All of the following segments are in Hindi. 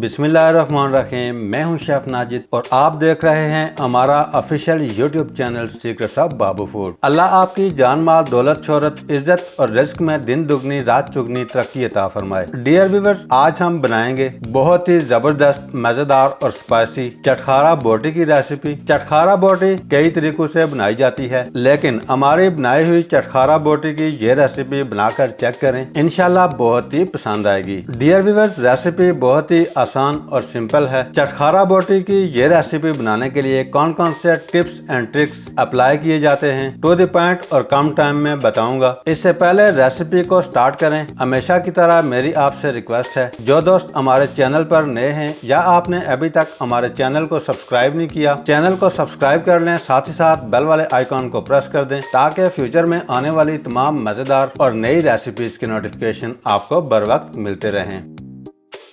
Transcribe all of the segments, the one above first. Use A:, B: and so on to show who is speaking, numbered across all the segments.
A: बिस्मिल्लाहिर्रहमानिर्रहीम। मैं हूं शेफ नाजिद और आप देख रहे हैं हमारा official YouTube channel secrets of Babu food. अल्लाह आपकी जान माल दौलत शोहरत इज्जत और रिज्क में दिन दुगनी रात चुगनी तरक्की अता फरमाए। डियर व्यूअर्स, आज हम बनाएंगे बहुत ही जबरदस्त मजेदार और स्पाइसी चटखारा बोटी की रेसिपी। चटखारा बोटी कई तरीकों से बनाई जाती है, लेकिन हमारी बनाई हुई चटखारा बोटी की ये रेसिपी बनाकर चेक करें, इंशाल्लाह बहुत ही पसंद आएगी। डियर व्यूअर्स, रेसिपी बहुत ही आसान और सिंपल है। चटखारा बोटी की ये रेसिपी बनाने के लिए कौन कौन से टिप्स एंड ट्रिक्स अप्लाई किए जाते हैं टू द पॉइंट और कम टाइम में बताऊंगा। इससे पहले रेसिपी को स्टार्ट करें, हमेशा की तरह मेरी आपसे रिक्वेस्ट है, जो दोस्त हमारे चैनल पर नए हैं या आपने अभी तक हमारे चैनल को सब्सक्राइब नहीं किया, चैनल को सब्सक्राइब कर लें, साथ ही साथ बेल वाले आइकॉन को प्रेस कर दें ताकि फ्यूचर में आने वाली तमाम मजेदार और नई रेसिपीज के नोटिफिकेशन आपको बर वक्त मिलते रहें।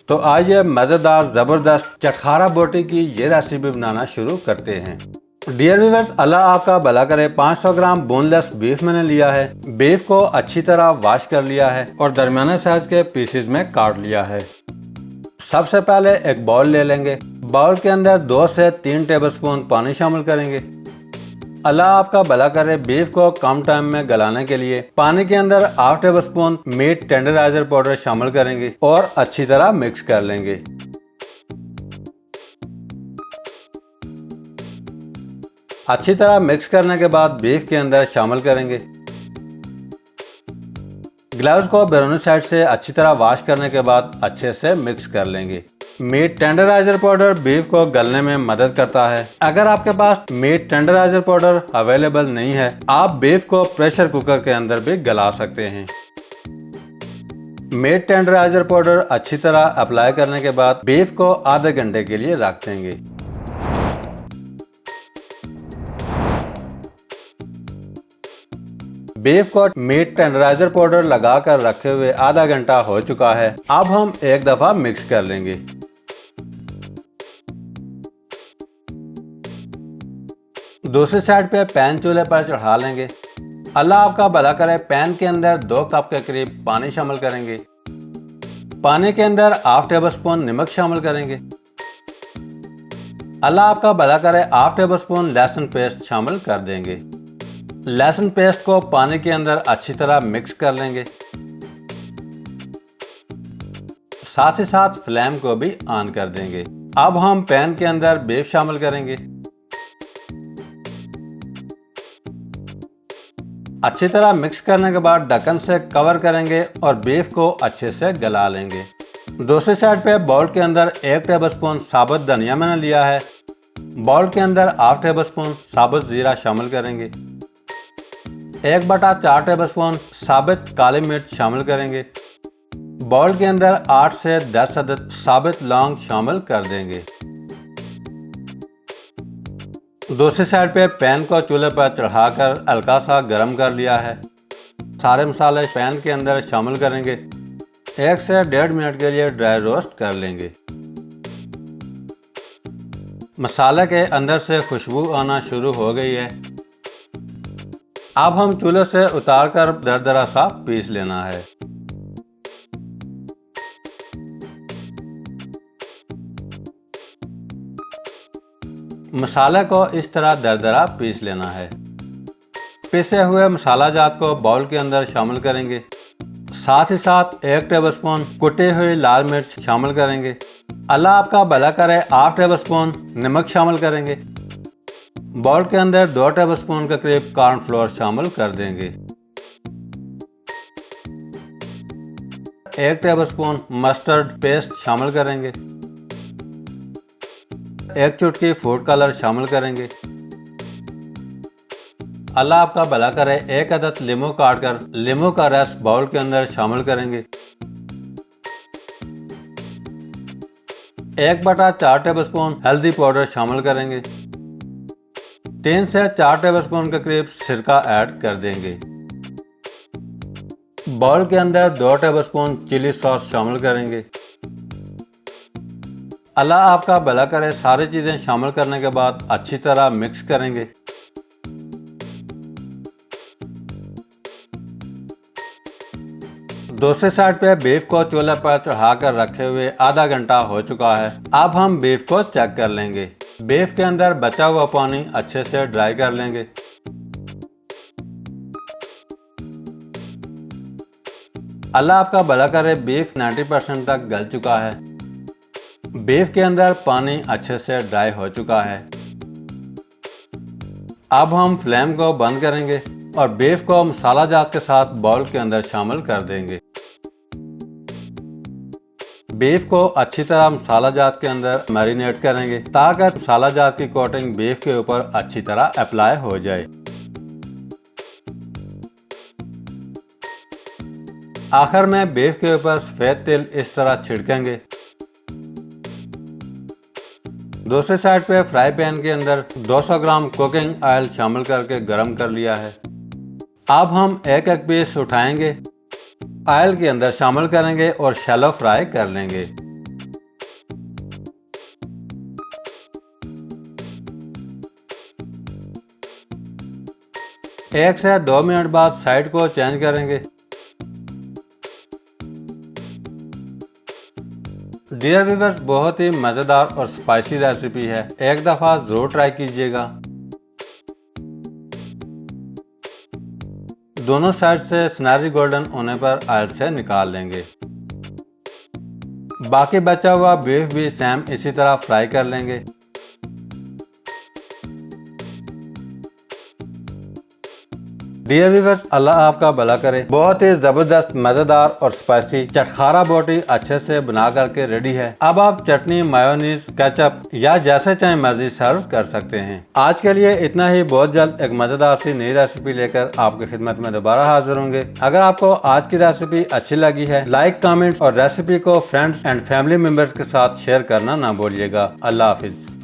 A: तो आइए मजेदार जबरदस्त चटखारा बोटी की ये रेसिपी बनाना शुरू करते हैं। डियर व्यूअर्स, अल्लाह आपका भला करे। 500 ग्राम बोनलेस बीफ मैंने लिया है। बीफ को अच्छी तरह वॉश कर लिया है और दरमियाने साइज के पीसेस में काट लिया है। सबसे पहले एक बाउल ले लेंगे। बाउल के अंदर 2 से 3 टेबलस्पून पानी शामिल करेंगे। अल्लाह आपका भला करे। बीफ को कम टाइम में गलाने के लिए पानी के अंदर 8 टेबलस्पून मीट टेंडराइजर पाउडर शामिल करेंगे और अच्छी तरह मिक्स कर लेंगे। अच्छी तरह मिक्स करने के बाद बीफ के अंदर शामिल करेंगे। ग्लव्स को बैरूनी साइड से अच्छी तरह वॉश करने के बाद अच्छे से मिक्स कर लेंगे। मीट टेंडराइजर पाउडर बीफ को गलने में मदद करता है। अगर आपके पास मीट टेंडराइजर पाउडर अवेलेबल नहीं है, आप बीफ को प्रेशर कुकर के अंदर भी गला सकते हैं। मीट टेंडराइजर पाउडर अच्छी तरह अप्लाई करने के बाद बीफ को आधे घंटे के लिए रख देंगे। बीफ को मीट टेंडराइजर पाउडर लगाकर रखे हुए आधा घंटा हो चुका है। अब हम एक दफा मिक्स कर लेंगे। दूसरी साइड पे पैन चूल्हे पर चढ़ा लेंगे। अल्लाह आपका भला करे। पैन के अंदर 2 कप के करीब पानी शामिल करेंगे। पानी के अंदर हाफ टेबल स्पून नमक शामिल करेंगे। अल्लाह आपका भला करे। हाफ टेबल स्पून लहसुन पेस्ट शामिल कर देंगे। लहसुन पेस्ट को पानी के अंदर अच्छी तरह मिक्स कर लेंगे। साथ ही साथ फ्लेम को भी ऑन कर देंगे। अब हम पैन के अंदर बीफ शामिल करेंगे। अच्छी तरह मिक्स करने के बाद ढक्कन से कवर करेंगे और बीफ को अच्छे से गला लेंगे। दूसरी साइड पे बाउल के अंदर 1 टेबलस्पून साबुत धनिया मैंने लिया है। बाउल के अंदर हाफ टेबलस्पून साबुत जीरा शामिल करेंगे। 1/4 टेबलस्पून साबित काली मिर्च शामिल करेंगे। बाउल के अंदर 8 से 10 अदद साबित लौंग शामिल कर देंगे। दूसरी साइड पे पैन को चूल्हे पर चढ़ाकर हल्का सा गर्म कर लिया है। सारे मसाले पैन के अंदर शामिल करेंगे। 1 से 1.5 मिनट के लिए ड्राई रोस्ट कर लेंगे। मसाले के अंदर से खुशबू आना शुरू हो गई है। अब हम चूल्हे से उतारकर दरदरा सा पीस लेना है। मसाले को इस तरह दरदरा पीस लेना है। पिसे हुए मसाला जात को बाउल के अंदर शामिल करेंगे। साथ ही साथ 1 टेबलस्पून कुटी हुई लाल मिर्च शामिल करेंगे। अल्लाह आपका भला करे। हाफ टेबलस्पून नमक शामिल करेंगे। बाउल के अंदर 2 टेबलस्पून के करीब कॉर्नफ्लोर शामिल कर देंगे। 1 टेबलस्पून मस्टर्ड पेस्ट शामिल करेंगे। 1 चुटकी फूड कलर शामिल करेंगे। अल्लाह आपका भला करे। 1 अदद लीमू काटकर लीमू का रस बाउल के अंदर शामिल करेंगे। 1/4 टेबलस्पून हल्दी पाउडर शामिल करेंगे। 3 से 4 टेबलस्पून के करीब सिरका ऐड कर देंगे। बाउल के अंदर 2 टेबलस्पून चिली सॉस शामिल करेंगे। अल्लाह आपका भला करे। सारी चीजें शामिल करने के बाद अच्छी तरह मिक्स करेंगे। दूसरी साइड पे बीफ को चूल्हे पर चढ़ा कर रखे हुए आधा घंटा हो चुका है। अब हम बीफ को चेक कर लेंगे। बीफ के अंदर बचा हुआ पानी अच्छे से ड्राई कर लेंगे। अल्लाह आपका भला करे, बीफ 90% तक गल चुका है। बीफ के अंदर पानी अच्छे से ड्राई हो चुका है। अब हम फ्लेम को बंद करेंगे और बीफ को मसाला जात के साथ बाउल के अंदर शामिल कर देंगे। बीफ को अच्छी तरह मसाला जात के अंदर मैरिनेट करेंगे ताकि मसाला जात की कोटिंग बीफ के ऊपर अच्छी तरह अप्लाई हो जाए। आखिर में बीफ के ऊपर सफेद तिल इस तरह छिड़केंगे। दूसरी साइड पे फ्राई पैन के अंदर 200 ग्राम कुकिंग ऑयल शामिल करके गरम कर लिया है। अब हम एक एक पीस उठाएंगे, ऑयल के अंदर शामिल करेंगे और शैलो फ्राई कर लेंगे। एक से 2 मिनट बाद साइड को चेंज करेंगे। डियर व्यूअर्स, बहुत ही मज़ेदार और स्पाइसी रेसिपी है, एक दफ़ा ज़रूर ट्राई कीजिएगा। दोनों साइड से सुनहरी गोल्डन होने पर ऑयल से निकाल लेंगे। बाकी बचा हुआ बीफ भी सेम इसी तरह फ्राई कर लेंगे। डियर व्यूअर्स, अल्लाह आपका भला करे। बहुत ही जबरदस्त मजेदार और स्पाइसी चटखारा बोटी अच्छे से बना करके रेडी है। अब आप चटनी, मायोनीज, केचप या जैसे चाहे मर्जी सर्व कर सकते हैं। आज के लिए इतना ही। बहुत जल्द एक मजेदार सी नई रेसिपी लेकर आपकी खिदमत में दोबारा हाजिर होंगे। अगर आपको आज की रेसिपी अच्छी लगी है, लाइक, कमेंट और रेसिपी को फ्रेंड्स एंड फैमिली मेंबर्स के साथ शेयर करना ना भूलिएगा। अल्लाह हाफिज।